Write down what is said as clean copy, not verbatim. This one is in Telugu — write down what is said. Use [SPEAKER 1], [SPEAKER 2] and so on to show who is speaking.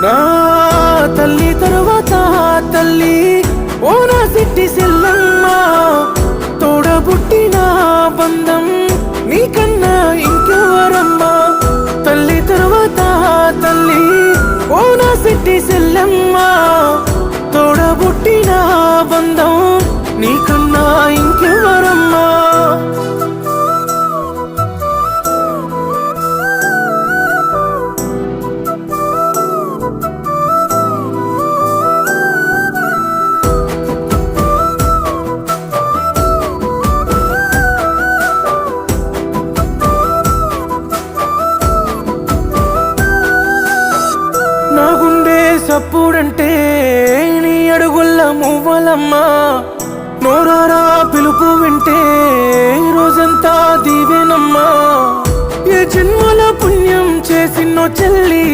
[SPEAKER 1] నా తల్లి తరువాత తల్లి ఓ నా సిట్టి సెల్లమ్మ, తోడబుట్టిన బంధం నీకన్నా ఇంకెవరమ్మా. తల్లి తరువాత తల్లి ఓ నా సిట్టి సెల్లమ్మ, తోడబుట్టిన బంధం నీకన్నా ఇంకెవరమ్మా. నా గుండె సప్పుడంటే నీ అడుగుల్ల మువ్వలమ్మా, నోరారా పిలుపు వింటే రోజంతా దీవెనమ్మా. ఏ జన్మల పుణ్యం చేసిన్నో చెల్లి,